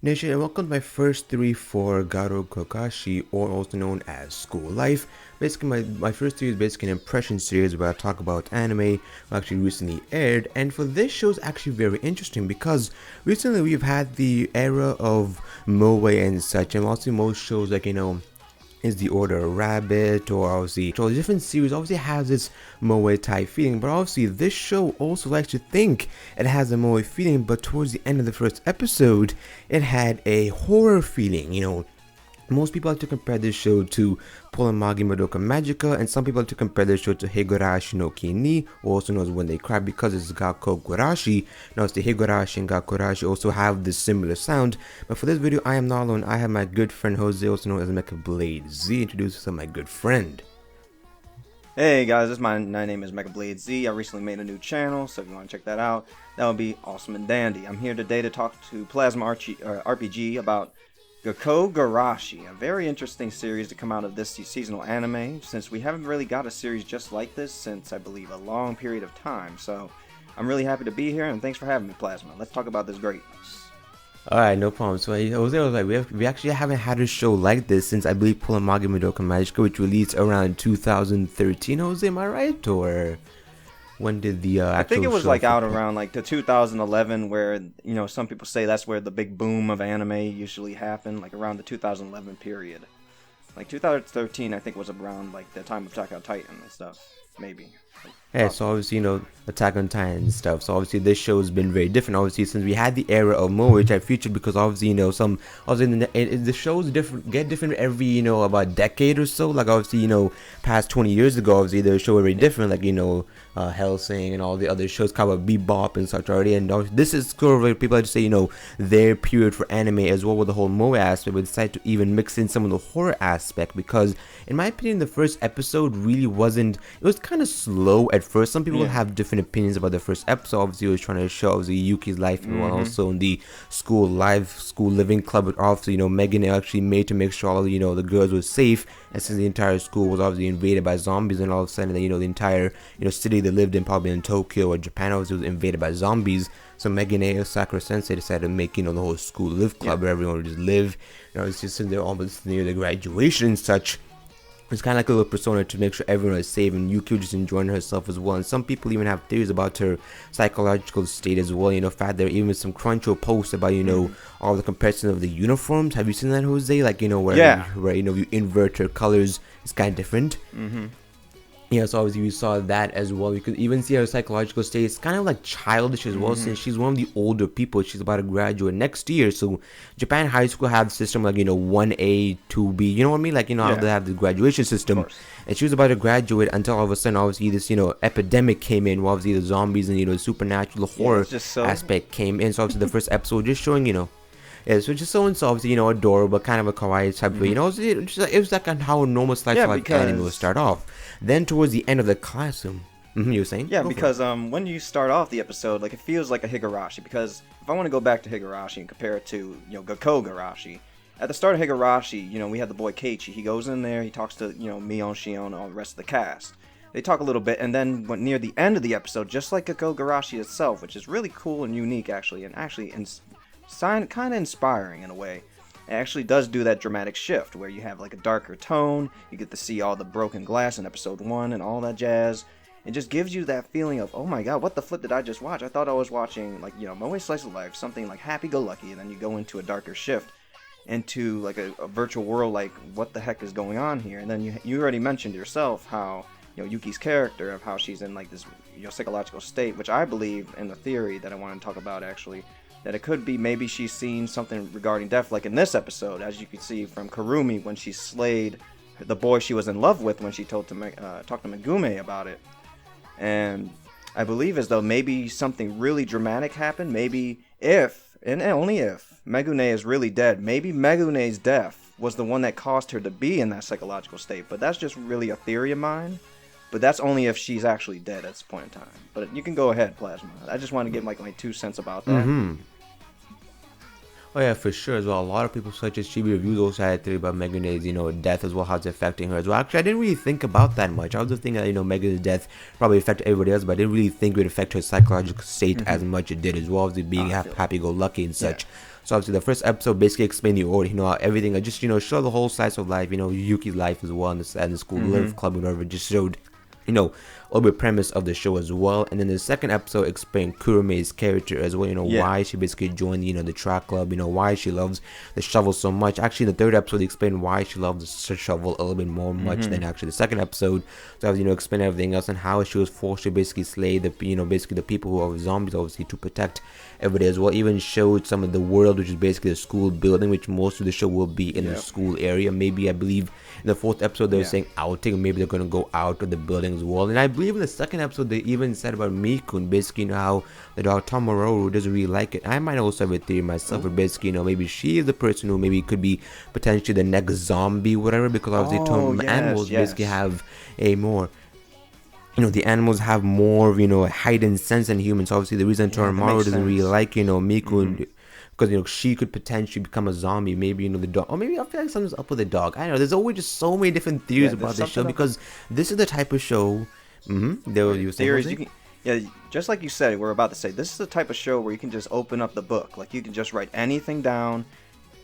Nation, and welcome to my first three for Garo Kakashi, or also known as School Life. Basically, my first three is basically an impression series where I talk about anime actually recently aired, and for this show is actually very interesting because recently we've had the era of Moe and such, and also most shows like, is the Order of Rabbit, or obviously so different series obviously has this moe type feeling, but obviously this show also likes to think it has a moe feeling, but towards the end of the first episode it had a horror feeling. Most people like to compare this show to Polemagi Madoka Magica, and some people like to compare this show to Higurashi no Kini, also known as When They Cry, because it's Gakko Gurashi. Now, it's the Higurashi and Gakurashi also have this similar sound, but for this video, I am not alone. I have my good friend Jose, also known as Mecha Blade Z. Introduce yourself, my good friend. Hey guys, my name is Mecha Blade Z. I recently made a new channel, so if you want to check that out, that would be awesome and dandy. I'm here today to talk to Plasma RPG about Gakko Gurashi, a very interesting series to come out of this seasonal anime, since we haven't really got a series just like this since, I believe, a long period of time. So, I'm really happy to be here, and thanks for having me, Plasma. Let's talk about this greatness. Alright, no problem. So Jose was like, we actually haven't had a show like this since I believe Polemagi Madoka Magica, which released around 2013. Jose, am I right? Or when did the I think it was like out around like the 2011, where some people say that's where the big boom of anime usually happened, like around the 2011 period. Like 2013, I think was around like the time of Attack on Titan and stuff, maybe. Yeah, so obviously, Attack on Titan and stuff. So obviously, this show has been very different. Obviously, since we had the era of Moe, which I featured, because obviously, the shows get different every, about decade or so. Like obviously, past 20 years ago, obviously, the show were very different. Like Hellsing and all the other shows, kind of Bebop and such already. And this is sort of like people like to say, their period for anime as well with the whole Moe aspect. But decided to even mix in some of the horror aspect because, in my opinion, the first episode really wasn't. It was kind of slow at first. Some people have different opinions about the first episode. Obviously, it was trying to show obviously Yuki's life and also in the school living club. But obviously, Megan actually made to make sure all the girls were safe. And since the entire school was obviously invaded by zombies, and all of a sudden, the entire city they lived in, probably in Tokyo or Japan, obviously was invaded by zombies. So Megane Sakura Sensei decided to make the whole school live club where everyone would just live. It's just sitting there almost near the graduation and such. It's kind of like a little persona to make sure everyone is safe, and Yuki just enjoying herself as well. And some people even have theories about her psychological state as well. Fact there even some Crunchyroll posts about all the comparison of the uniforms. Have you seen that, Jose? Like where you invert her colors, it's kind of different. Yeah, so obviously we saw that as well. You could even see her psychological state. It's kind of like childish as well, since she's one of the older people. She's about to graduate next year. So Japan high school have the system like 1A, 2B. You know what I mean? Like how they have the graduation system. And she was about to graduate until all of a sudden, obviously this epidemic came in. Well, obviously the zombies and the supernatural horror aspect came in. So obviously the first episode just showing yeah, so just so obviously adorable, kind of a kawaii type of it was like how a normal slice of life anime would start off. Then towards the end of the classroom, you were saying? Yeah, because when you start off the episode, like it feels like a Higurashi. Because if I want to go back to Higurashi and compare it to Gakko Gurashi, at the start of Higurashi, we had the boy Keiichi. He goes in there, he talks to Mion, Shion, and all the rest of the cast. They talk a little bit, and then when near the end of the episode, just like Gakko Gurashi itself, which is really cool and unique actually, and actually kind of inspiring in a way. It actually does do that dramatic shift where you have like a darker tone. You get to see all the broken glass in episode 1 and all that jazz. It just gives you that feeling of, oh my god, what the flip did I just watch? I thought I was watching like Moe Slice of Life, something like happy-go-lucky, and then you go into a darker shift into like a virtual world, like what the heck is going on here? And then you already mentioned yourself how Yuki's character, of how she's in like this psychological state, which I believe in the theory that I want to talk about actually, that it could be maybe she's seen something regarding death, like in this episode, as you can see from Kurumi when she slayed the boy she was in love with when she talked to Megumi about it. And I believe as though maybe something really dramatic happened. Maybe if, and only if, Megune is really dead, maybe Megune's death was the one that caused her to be in that psychological state. But that's just really a theory of mine. But that's only if she's actually dead at this point in time. But you can go ahead, Plasma. I just want to give my 2 cents about that. Oh yeah, for sure as well. A lot of people such as Chibi Reviews also had a theory about Megune's, death as well, how it's affecting her as well. Actually, I didn't really think about that much. I was just thinking that, Megune's death probably affected everybody else, but I didn't really think it would affect her psychological state as much it did as well, obviously being I feel happy-go-lucky and yeah. such. So obviously the first episode basically explained the order, how everything, just, show the whole slice of life, Yuki's life as well, and the school live club and whatever, just showed, a little bit premise of the show as well. And then the second episode explained Kurume's character as well, Yeah. why she basically joined, the track club, why she loves the shovel so much. Actually, in the third episode, they explained why she loves the shovel a little bit more much than actually the second episode. So I was, explain everything else and how she was forced to basically slay the, basically the people who are zombies, obviously, to protect everybody as well. Even showed some of the world, which is basically the school building, which most of the show will be in the school area. Maybe, I believe, in the fourth episode, they were saying outing, maybe they're going to go out of the building as well. And I believe in the second episode, they even said about Miku, and basically, how the dog Tomorrow doesn't really like it. I might also have a theory myself, but basically, maybe she is the person who maybe could be potentially the next zombie, whatever, because obviously animals basically have a more, the animals have more, heightened sense than humans. So obviously, the reason Toramaru doesn't really like, Miku, because she could potentially become a zombie. Maybe the dog, or maybe I feel like something's up with the dog. I don't know. There's always just so many different theories about this show, because this is the type of show. Theories you can, just like you said, we're about to say, this is the type of show where you can just open up the book. Like, you can just write anything down,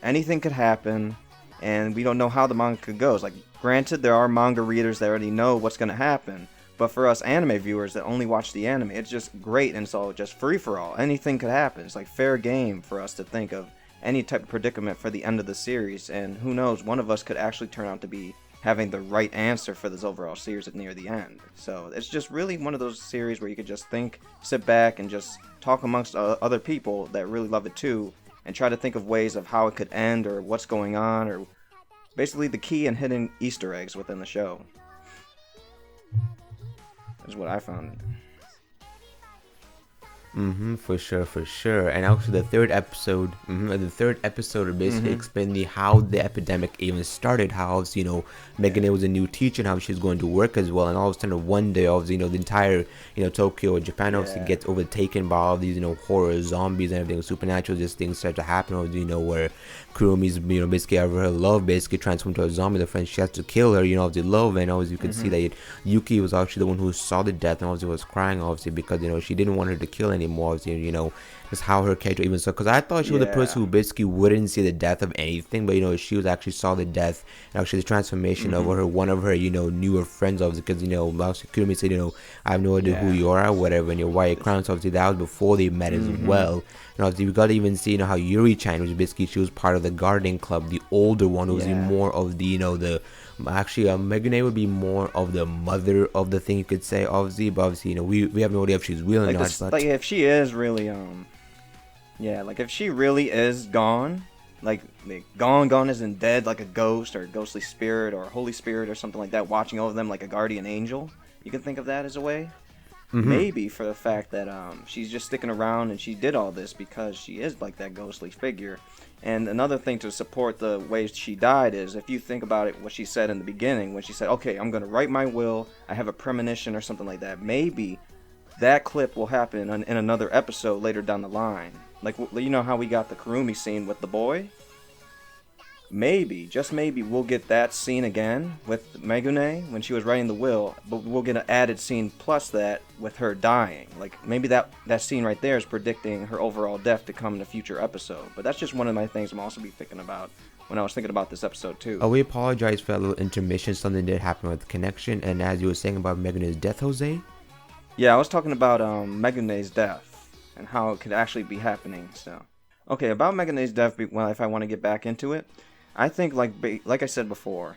anything could happen, and we don't know how the manga goes. Like, granted, there are manga readers that already know what's going to happen, but for us anime viewers that only watch the anime, it's just great, and it's all just free for all. Anything could happen. It's like fair game for us to think of any type of predicament for the end of the series, and who knows, one of us could actually turn out to be having the right answer for this overall series near the end. So it's just really one of those series where you could just think, sit back, and just talk amongst other people that really love it too, and try to think of ways of how it could end, or what's going on, or basically the key and hidden Easter eggs within the show. Is what I found. For sure. And actually, the third episode basically explained how the epidemic even started. How obviously, Megane was a new teacher and how she's going to work as well. And all of a sudden, one day, obviously, the entire, Tokyo or Japan obviously gets overtaken by all these, horror zombies and everything supernatural. Just things start to happen. Obviously, where Kurumi's, basically out of her love, basically transformed to a zombie. The friend, she has to kill her, obviously love. And obviously, you could see that Yuki was actually the one who saw the death and obviously was crying, obviously, because she didn't want her to kill anymore. Just how her character even saw, because I thought she was the person who basically wouldn't see the death of anything, but she was actually saw the death and actually the transformation of her, one of her newer friends, obviously, because Kurumi said, I have no idea who you are or whatever, and your white crown. So obviously that was before they met as well. And obviously we got to even see how Yuri-chan, which basically she was part of the gardening club, the older one, who was more of the the actually Megane would be more of the mother of the thing, you could say, obviously, but obviously we have no idea if she's real or not. But like, if she is really like if she really is gone, like gone isn't dead, like a ghost or a ghostly spirit or a holy spirit or something like that watching over them like a guardian angel, you can think of that as a way. Maybe for the fact that she's just sticking around and she did all this because she is like that ghostly figure. And another thing to support the way she died is, if you think about it, what she said in the beginning, when she said, okay, I'm going to write my will, I have a premonition or something like that. Maybe that clip will happen in another episode later down the line. Like, how we got the Kurumi scene with the boy? Maybe, just maybe, we'll get that scene again with Megune when she was writing the will, but we'll get an added scene plus that with her dying. Like, maybe that scene right there is predicting her overall death to come in a future episode. But that's just one of my things I'm also be thinking about when I was thinking about this episode too. We apologize for that little intermission. Something did happen with the connection. And as you were saying about Megune's death, Jose? Yeah, I was talking about Megune's death and how it could actually be happening. So, okay, about Megune's death, well, if I want to get back into it, I think, like I said before,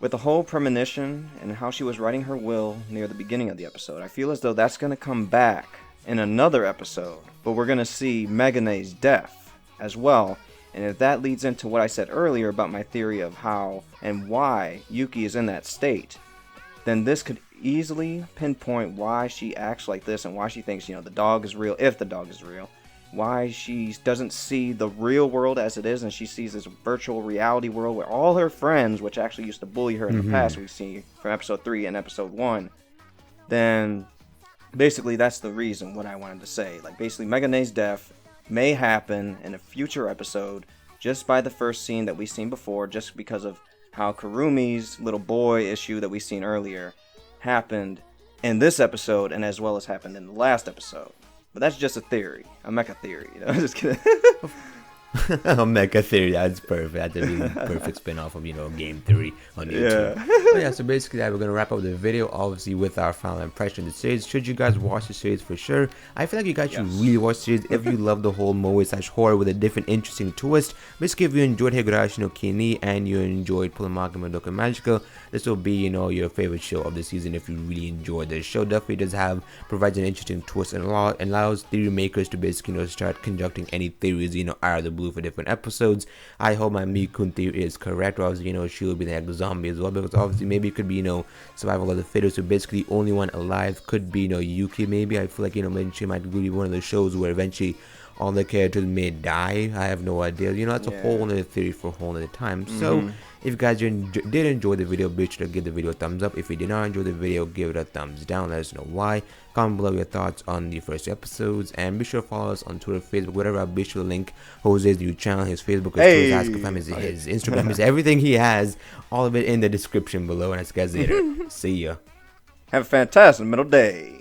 with the whole premonition and how she was writing her will near the beginning of the episode, I feel as though that's going to come back in another episode, but we're going to see Megune's death as well. And if that leads into what I said earlier about my theory of how and why Yuki is in that state, then this could easily pinpoint why she acts like this and why she thinks, the dog is real, if the dog is real. Why she doesn't see the real world as it is, and she sees this virtual reality world where all her friends, which actually used to bully her in the past, we've seen from episode 3 and episode 1, then basically that's the reason what I wanted to say. Like, basically Megune's death may happen in a future episode just by the first scene that we've seen before, just because of how Kurumi's little boy issue that we seen earlier happened in this episode, and as well as happened in the last episode. But that's just a theory, a mecha theory. Just kidding. Mecha Theory, that's perfect. That's a really perfect spin-off of, Game Theory on YouTube. But yeah, so basically we're going to wrap up the video, obviously, with our final impression of the series. Should you guys watch the series for sure? I feel like you guys should really watch the series if you love the whole moe/horror with a different, interesting twist. Basically, if you enjoyed Higurashi no Kini and you enjoyed Pulamaki Madoka Magical, this will be, your favorite show of the season if you really enjoyed this show. Definitely provides an interesting twist and allows theory makers to basically, start conducting any theories, out of the blue for different episodes. I hope my Mikun theory is correct, or obviously, she will be the next zombie as well, because obviously maybe it could be, survival of the fittest, so basically the only one alive could be, Yuki maybe. I feel like, maybe she might really be one of the shows where eventually all the characters may die. I have no idea. That's a whole other theory for a whole other time. So if you guys did enjoy the video, be sure to give the video a thumbs up. If you did not enjoy the video, give it a thumbs down. Let us know why. Comment below your thoughts on the first episodes, and be sure to follow us on Twitter, Facebook, whatever. I'll be sure to link Jose's new channel, his Facebook, his Twitter, his Instagram, his everything he has, all of it in the description below. And I'll see you guys later. See ya. Have a fantastic middle day.